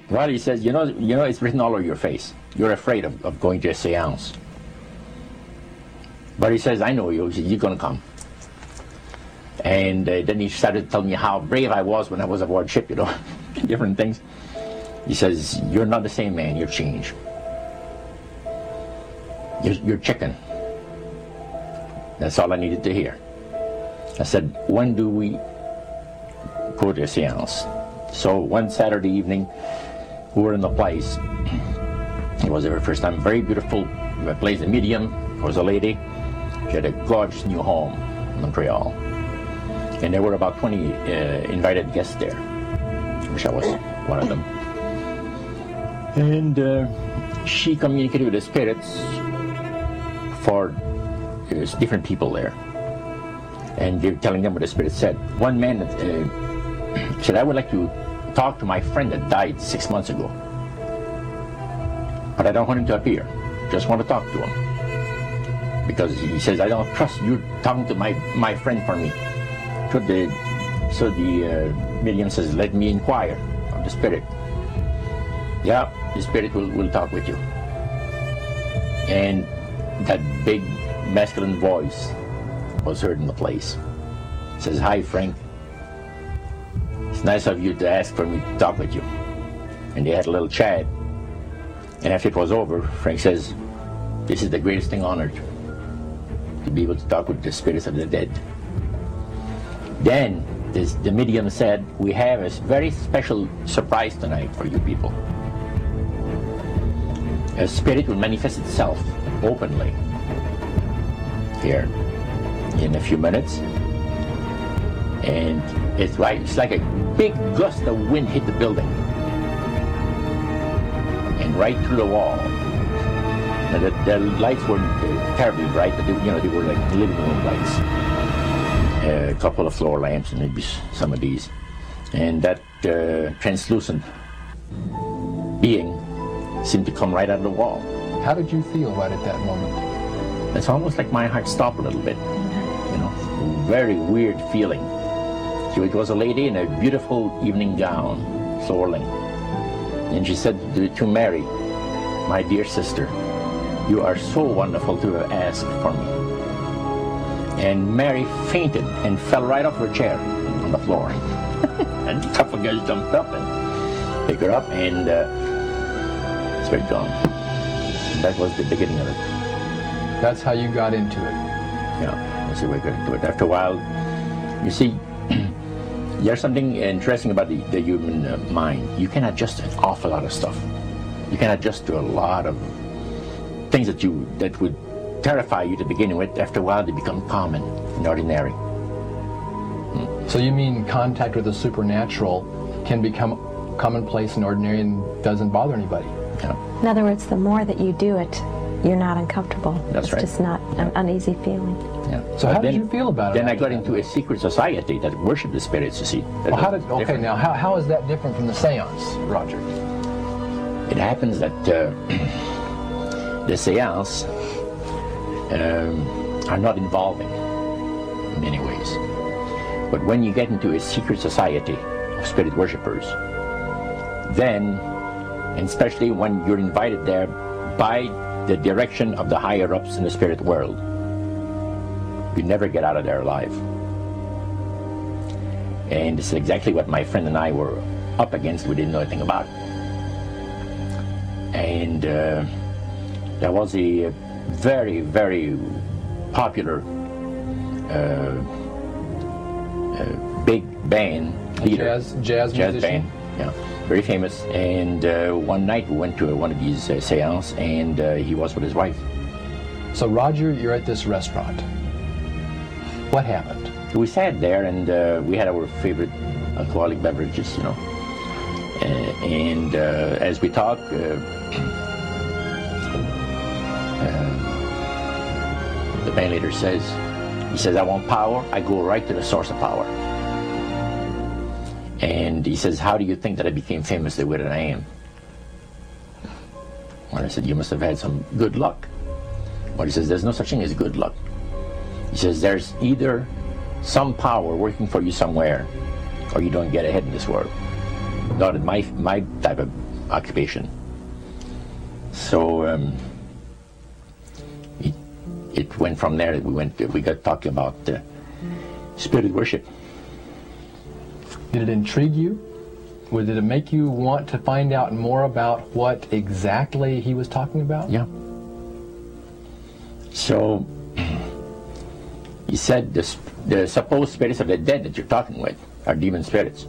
Well, he says, you know, it's written all over your face. You're afraid of going to a seance. But he says, I know you. He says, you're going to come. And then he started telling me how brave I was when I was aboard ship, you know, different things. He says, you're not the same man, you're changed. You're chicken. That's all I needed to hear. I said, when do we go to a seance? So one Saturday evening, we were in the place. It was the first time. Very beautiful place. The medium was a lady. She had a gorgeous new home in Montreal. And there were about 20 invited guests there, which I was one of them. And she communicated with the spirits for different people there. And they were telling them what the spirit said. One man said, I would like to talk to my friend that died 6 months ago. But I don't want him to appear. Just want to talk to him. Because he says, I don't trust you talking to my friend for me. So the medium says, let me inquire of the spirit. Yeah, the spirit will talk with you. And that big masculine voice was heard in the place. It says, hi Frank. It's nice of you to ask for me to talk with you. And they had a little chat. And after it was over, Frank says, this is the greatest thing on earth, to be able to talk with the spirits of the dead. Then the medium said, we have a very special surprise tonight for you people. A spirit will manifest itself openly here in a few minutes. And it's like a big gust of wind hit the building. And right through the wall. Now the lights were terribly bright, but they were like living room lights. A couple of floor lamps and maybe some of these. And that translucent being seemed to come right out of the wall. How did you feel right at that moment? It's almost like my heart stopped a little bit. You know, very weird feeling. So it was a lady in a beautiful evening gown, floorling. And she said to Mary, my dear sister, you are so wonderful to have asked for me. And Mary fainted and fell right off her chair on the floor. And a couple of guys jumped up and picked her up, and spirit gone. And that was the beginning of it. That's how you got into it. Yeah, that's the way I got into it. After a while, you see, there's something interesting about the human mind. You can adjust an awful lot of stuff. You can adjust to a lot of things that would terrify you to begin with. After a while, they become common and ordinary. So you mean contact with the supernatural can become commonplace and ordinary and doesn't bother anybody? Yeah. In other words, the more that you do it, you're not uncomfortable. That's right. It's just not an uneasy feeling. Yeah. So how did you feel about it? Then I got into a secret society that worshiped the spirits, you see. Well, how is that different from the seance, Roger? It happens that the seance are not involving in many ways. But when you get into a secret society of spirit worshippers, then, and especially when you're invited there by the direction of the higher ups in the spirit world, you never get out of there alive. And this is exactly what my friend and I were up against. We didn't know anything about it. And there was a very, very popular big band leader. Jazz musician? Band, yeah, very famous. And one night we went to one of these seances, and he was with his wife. So Roger, you're at this restaurant. What happened? We sat there, and we had our favorite alcoholic beverages, you know. And as we talked, the band leader says, I want power. I go right to the source of power. And he says, how do you think that I became famous the way that I am? Well, I said, you must have had some good luck. Well, he says, there's no such thing as good luck. He says, there's either some power working for you somewhere, or you don't get ahead in this world. Not in my type of occupation. So it went from there. We got talking about spirit worship. Did it intrigue you? Or did it make you want to find out more about what exactly he was talking about? Yeah. So he said the supposed spirits of the dead that you're talking with are demon spirits.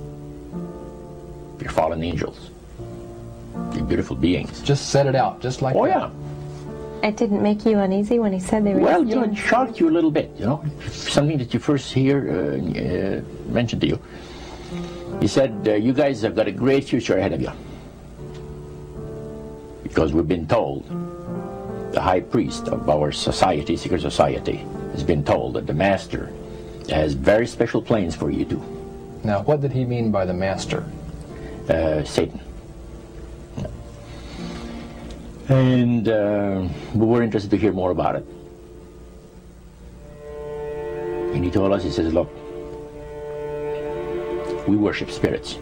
They're fallen angels. They're beautiful beings. Just set it out, just like that. Oh, yeah. It didn't make you uneasy when he said they were Well, just it shocked you a little bit, something that you first hear mentioned to you. He said, you guys have got a great future ahead of you. Because we've been told, the high priest of our society, secret society, has been told that the master has very special plans for you too. Now, what did he mean by the master? Satan. And we were interested to hear more about it. And he told us, he says, look, we worship spirits.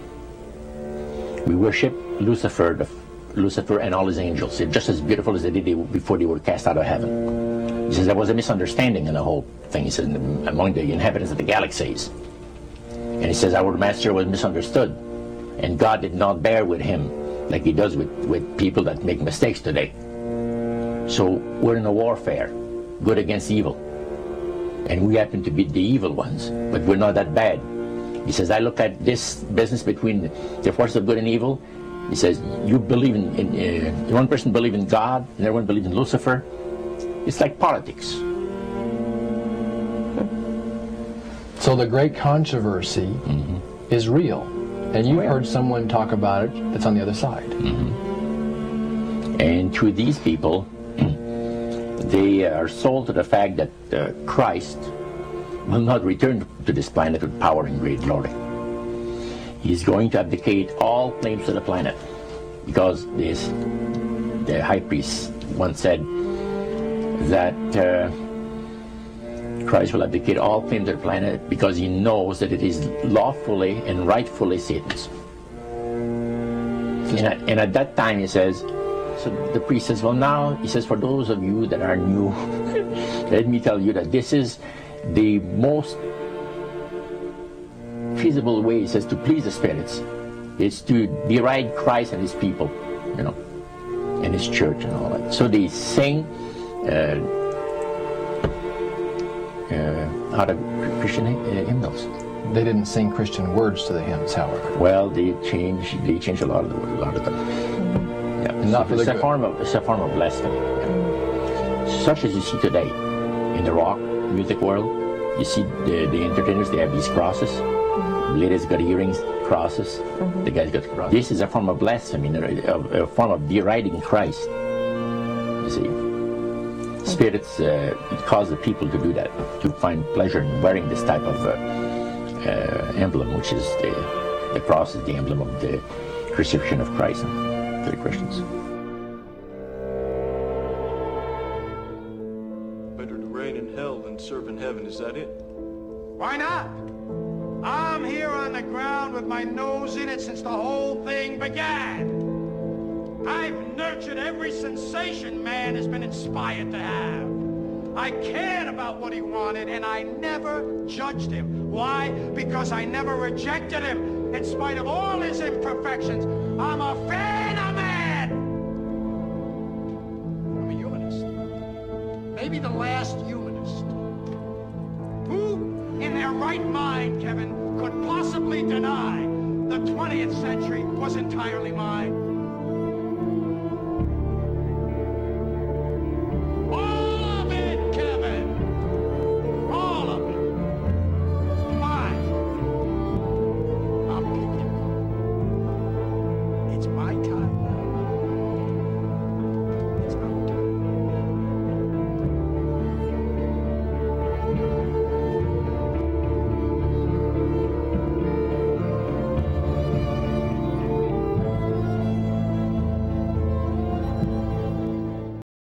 We worship Lucifer and all his angels. They're just as beautiful as they did before they were cast out of heaven. He says there was a misunderstanding in the whole thing. He says among the inhabitants of the galaxies. And he says our master was misunderstood. And God did not bear with him like he does with people that make mistakes today. So we're in a warfare, good against evil. And we happen to be the evil ones, but we're not that bad. He says, I look at this business between the forces of good and evil. He says, you believe in one person believes in God, and everyone believes in Lucifer. It's like politics. So the great controversy is real. And you've heard someone talk about it that's on the other side. And to these people, they are sold to the fact that Christ will not return to this planet with power and great glory. He's going to abdicate all claims to the planet, because the high priest once said that Christ will abdicate all claims to the planet because he knows that it is lawfully and rightfully Satan's. And at that time, he says, so the priest says, well, now, he says, for those of you that are new, let me tell you that this is the most feasible way, he says, to please the spirits. It's to deride Christ and his people, and his church and all that. So they sing out of Christian hymnals. They didn't sing Christian words to the hymns, however. Well, they changed a lot of them. Yeah. And not for the good. It's a form of blasphemy. Such as you see today in the rock music world. You see the entertainers, they have these crosses. The ladies got earrings, crosses. The guys got crosses. This is a form of blasphemy, a form of deriding Christ. You see. Spirits cause the people to do that, to find pleasure in wearing this type of emblem, which is the cross is the emblem of the crucifixion of Christ to the Christians. Better to reign in hell than serve in heaven, is that it? Why not? I'm here on the ground with my nose in it since the whole thing began. I've nurtured every sensation man has been inspired to have. I cared about what he wanted, and I never judged him. Why? Because I never rejected him. In spite of all his imperfections, I'm a fan of man. I'm a humanist. Maybe the last humanist. Who in their right mind, Kevin, could possibly deny the 20th century was entirely mine?